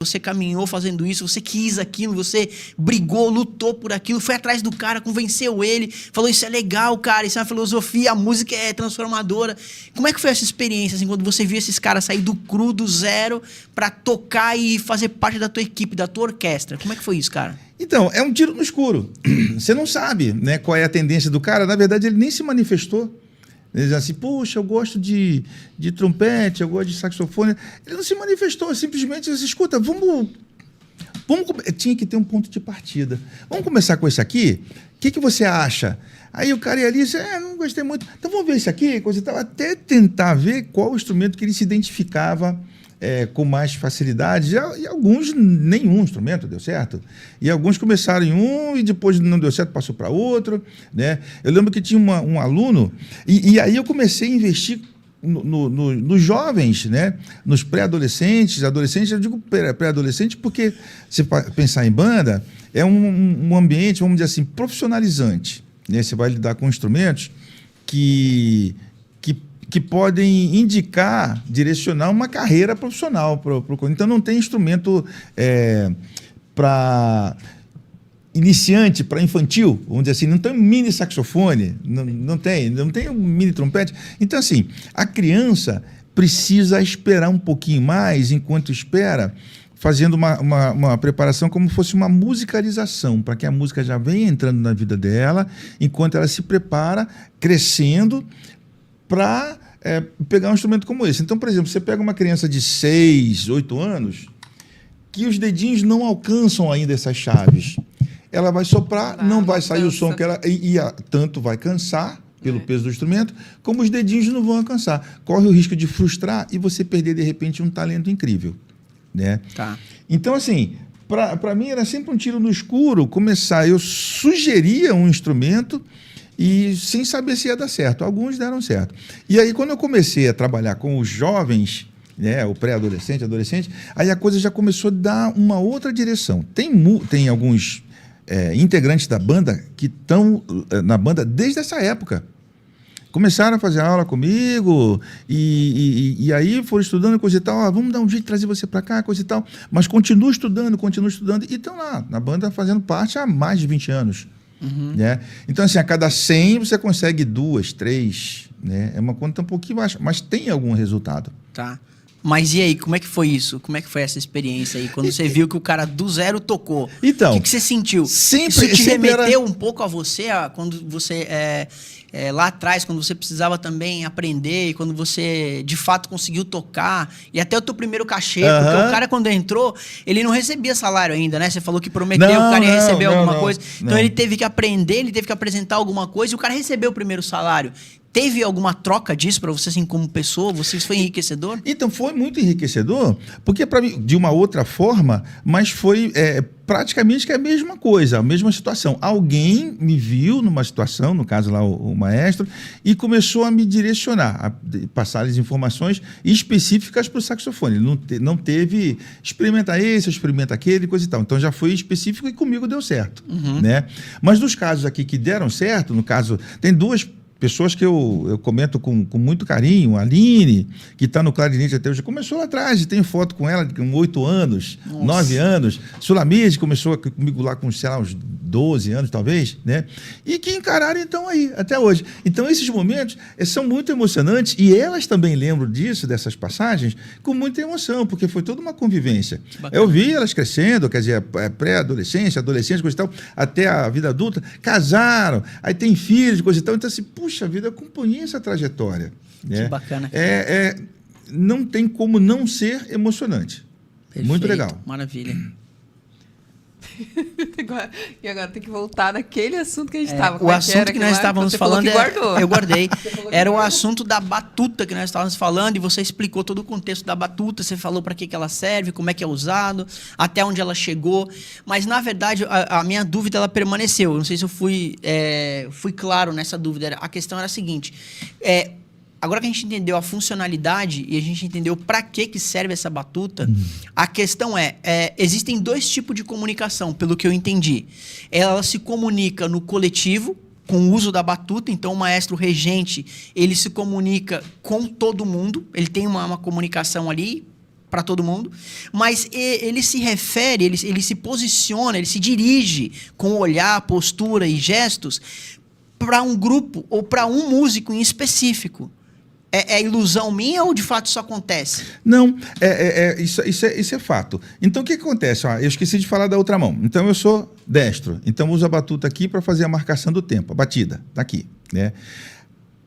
Você caminhou fazendo isso, você quis aquilo, você brigou, lutou por aquilo, foi atrás do cara, convenceu ele, falou, isso é legal, cara, isso é uma filosofia, a música é transformadora. Como é que foi essa experiência, assim, quando você viu esses caras sair do cru, do zero, pra tocar e fazer parte da tua equipe, da tua orquestra? Como é que foi isso, cara? Então, é um tiro no escuro. Você não sabe, né, qual é a tendência do cara. Na verdade, ele nem se manifestou. Ele diz assim, puxa, eu gosto de trompete, eu gosto de saxofone. Ele não se manifestou, simplesmente disse, escuta, vamos tinha que ter um ponto de partida. Vamos começar com esse aqui? O que você acha? Aí o cara ia ali e disse, não gostei muito. Então vamos ver esse aqui, coisa e tal. Até tentar ver qual o instrumento que ele se identificava com mais facilidade. E alguns, nenhum instrumento deu certo. E alguns começaram em um e depois não deu certo, passou para outro. Né? Eu lembro que tinha um aluno, e aí eu comecei a investir nos jovens, né? Nos pré-adolescentes, adolescentes, eu digo pré-adolescente porque, se pensar em banda, é um ambiente, vamos dizer assim, profissionalizante. Né? Você vai lidar com instrumentos que podem indicar, direcionar uma carreira profissional. Então, não tem instrumento para iniciante, para infantil, vamos dizer assim, não tem um mini saxofone, não tem um mini trompete. Então, assim, a criança precisa esperar um pouquinho mais, enquanto espera, fazendo uma preparação como se fosse uma musicalização, para que a música já venha entrando na vida dela, enquanto ela se prepara, crescendo, para pegar um instrumento como esse. Então, por exemplo, você pega uma criança de 6, 8 anos, que os dedinhos não alcançam ainda essas chaves. Ela vai soprar, não vai sair o som que ela... tanto vai cansar, pelo peso do instrumento, como os dedinhos não vão alcançar. Corre o risco de frustrar e você perder, de repente, um talento incrível. Né? Tá. Então, assim, para mim era sempre um tiro no escuro começar. Eu sugeria um instrumento e sem saber se ia dar certo. Alguns deram certo. E aí, quando eu comecei a trabalhar com os jovens, né, o pré-adolescente, adolescente, aí a coisa já começou a dar uma outra direção. Tem alguns integrantes da banda que estão na banda desde essa época. Começaram a fazer aula comigo e aí foram estudando coisa e tal. Vamos dar um jeito de trazer você para cá, coisa e tal. Mas continuo estudando e estão lá na banda fazendo parte há mais de 20 anos. Uhum. Né? Então, assim, a cada 100 você consegue 2, 3. Né? É uma conta um pouquinho baixa, mas tem algum resultado. Tá. Mas e aí, como é que foi isso? Como é que foi essa experiência aí? Quando você viu que o cara do zero tocou, então, o que você sentiu? Sempre, isso te remeteu um pouco a você, quando você, lá atrás, quando você precisava também aprender, e quando você, de fato, conseguiu tocar, e até o teu primeiro cachê, porque o cara, quando entrou, ele não recebia salário ainda, né? Você falou que prometeu que o cara ia receber alguma coisa. Então, ele teve que aprender, ele teve que apresentar alguma coisa, e o cara recebeu o primeiro salário. Teve alguma troca disso para você, assim, como pessoa? Isso foi enriquecedor? Então, foi muito enriquecedor, porque para mim, de uma outra forma, mas foi praticamente que a mesma coisa, a mesma situação. Alguém me viu numa situação, no caso lá o maestro, e começou a me direcionar, a passar as informações específicas para o saxofone. Ele não teve, experimenta esse, experimenta aquele, coisa e tal. Então, já foi específico e comigo deu certo. Uhum. Né? Mas nos casos aqui que deram certo, no caso, tem duas pessoas que eu comento com muito carinho, a Aline, que está no clarinete até hoje, começou lá atrás, tenho foto com ela com 8 anos, Nossa. 9 anos. Sulamide começou comigo lá com, sei lá, uns 12 anos, talvez, né? E que encararam, então, aí, até hoje. Então, esses momentos são muito emocionantes e elas também lembram disso, dessas passagens, com muita emoção, porque foi toda uma convivência. Bacana. Eu vi elas crescendo, quer dizer, pré-adolescência, adolescência, coisa e tal, até a vida adulta, casaram, aí tem filhos, coisa e tal, então, assim, puxa vida, eu acompanhei essa trajetória. Né? Que bacana. Não tem como não ser emocionante. Perfeito. Muito legal. Maravilha. E agora tem que voltar naquele assunto que a gente estava. O assunto que nós estávamos falando, eu guardei. Era o assunto da batuta que nós estávamos falando, e você explicou todo o contexto da batuta, você falou para que ela serve, como é que é usado, até onde ela chegou. Mas, na verdade, a minha dúvida ela permaneceu. Eu não sei se eu fui claro nessa dúvida. A questão era a seguinte... Agora que a gente entendeu a funcionalidade e a gente entendeu para que serve essa batuta, a questão existem 2 tipos de comunicação, pelo que eu entendi. Ela se comunica no coletivo, com o uso da batuta, então o maestro regente, ele se comunica com todo mundo, ele tem uma comunicação ali, para todo mundo, mas ele se refere, ele se posiciona, ele se dirige com olhar, postura e gestos para um grupo ou para um músico em específico. É ilusão minha ou de fato isso acontece? Não, isso é fato. Então, o que acontece? Eu esqueci de falar da outra mão. Então, eu sou destro. Então, eu uso a batuta aqui para fazer a marcação do tempo. A batida, está aqui, né?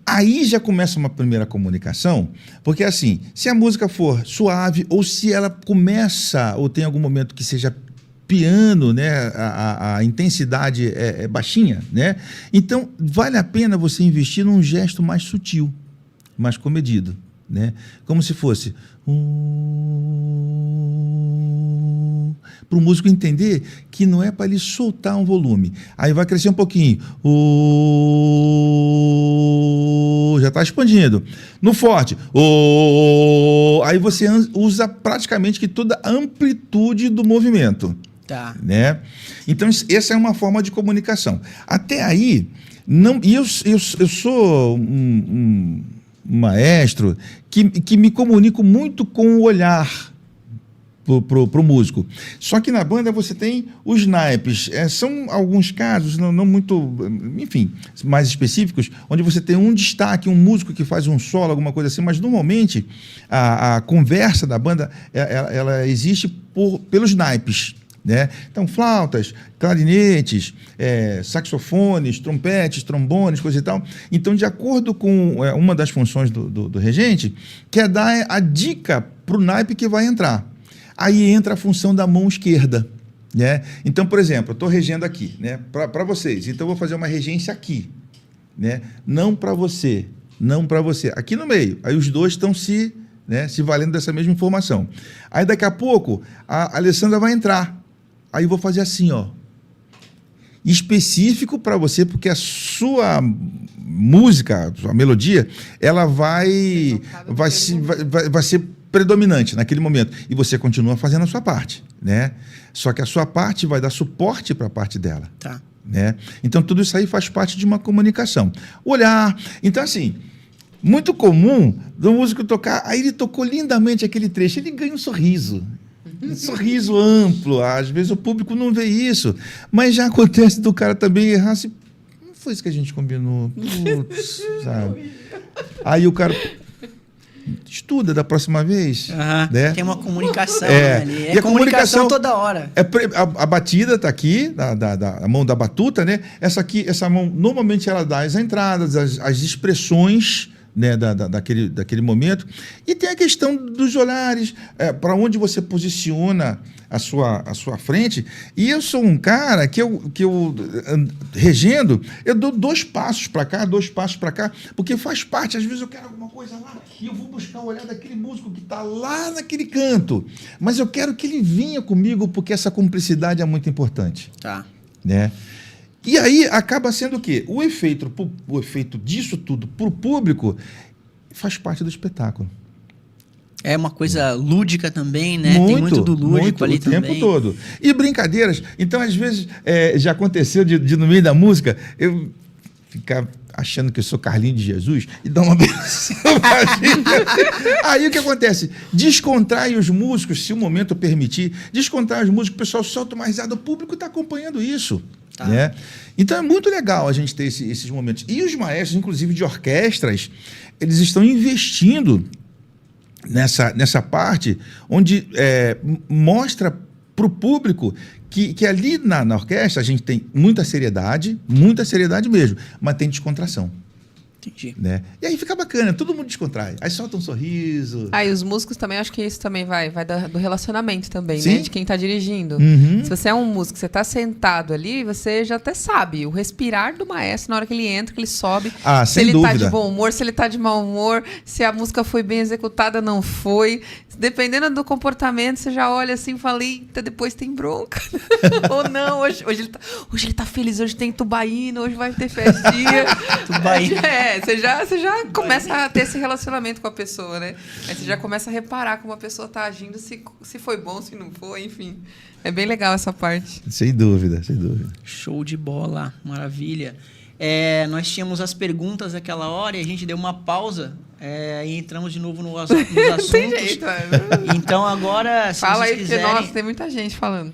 Aí já começa uma primeira comunicação, porque assim, se a música for suave ou se ela começa ou tem algum momento que seja piano, né, a intensidade é baixinha, né? Então, vale a pena você investir num gesto mais sutil, mais comedido, né? Como se fosse para o músico entender que não é para ele soltar um volume. Aí vai crescer um pouquinho. Já está expandindo. No forte. Aí você usa praticamente que toda a amplitude do movimento. Tá. Né? Então, essa é uma forma de comunicação. Até aí, não, e eu sou um maestro que me comunico muito com o olhar pro músico. Só que na banda você tem os naipes. São alguns casos, não muito, enfim, mais específicos, onde você tem um destaque, um músico que faz um solo, alguma coisa assim, mas normalmente a conversa da banda ela existe pelos naipes. Né? Então, flautas, clarinetes, saxofones, trompetes, trombones, coisa e tal. Então, de acordo com uma das funções do regente, que é dar a dica para o naipe que vai entrar. Aí entra a função da mão esquerda. Né? Então, por exemplo, eu estou regendo aqui, né? Para vocês. Então, eu vou fazer uma regência aqui. Né? Não para você, não para você. Aqui no meio. Aí os dois estão se valendo dessa mesma informação. Aí, daqui a pouco, a Alessandra vai entrar. Aí eu vou fazer assim, ó, específico para você, porque a sua música, a sua melodia, ela vai ser predominante naquele momento. E você continua fazendo a sua parte, né? Só que a sua parte vai dar suporte para a parte dela. Tá. Né? Então, tudo isso aí faz parte de uma comunicação. Olhar. Então, assim, muito comum do músico tocar, aí ele tocou lindamente aquele trecho, ele ganha um sorriso. Um sorriso amplo, às vezes o público não vê isso, mas já acontece do cara também errar assim, não foi isso que a gente combinou, putz, sabe? Aí o cara estuda da próxima vez, né? Tem uma comunicação ali, e a comunicação toda hora. A batida está aqui, a mão da batuta, né? Essa mão, normalmente ela dá as entradas, as expressões, né, daquele momento. E tem a questão dos olhares, para onde você posiciona a sua frente. E eu sou um cara que eu regendo, eu dou 2 passos para cá, 2 passos para cá, porque faz parte. Às vezes eu quero alguma coisa lá e eu vou buscar o olhar daquele músico que está lá naquele canto. Mas eu quero que ele vinha comigo, porque essa cumplicidade é muito importante. Tá. Né? E aí acaba sendo o quê? O efeito disso tudo para o público faz parte do espetáculo. É uma coisa lúdica também, né? Tem muito do lúdico ali também. O tempo todo. E brincadeiras. Então, às vezes, já aconteceu de no meio da música, eu ficar achando que eu sou Carlinhos de Jesus e dar uma benção. Aí o que acontece? Descontrai os músicos, se o momento permitir, descontrai os músicos, o pessoal solta uma risada, o público está acompanhando isso. Tá. Né? Então é muito legal a gente ter esses momentos. E os maestros, inclusive de orquestras, eles estão investindo nessa parte onde mostra para o público que ali na orquestra a gente tem muita seriedade mesmo, mas tem descontração. Entendi. Né? E aí fica bacana, todo mundo descontrai. Aí solta um sorriso. E os músicos também, acho que isso também vai do relacionamento também, Sim. né? De quem tá dirigindo. Uhum. Se você é um músico, você tá sentado ali, você já até sabe o respirar do maestro na hora que ele entra, que ele sobe. Se sem ele dúvida. tá de bom humor, se ele tá de mau humor, se a música foi bem executada, não foi. Dependendo do comportamento, você já olha assim e fala, eita, depois tem bronca. Ou não, hoje ele tá feliz, hoje tem tubaína, hoje vai ter festinha. Tubaína. Você já começa a ter esse relacionamento com a pessoa, né? Aí você já começa a reparar como a pessoa tá agindo, se foi bom, se não foi, enfim. É bem legal essa parte. Sem dúvida. Show de bola, maravilha. Nós tínhamos as perguntas naquela hora e a gente deu uma pausa E entramos de novo nos assuntos. Tem jeito, Então agora, se fala vocês aí, quiserem... porque, nossa, tem muita gente falando.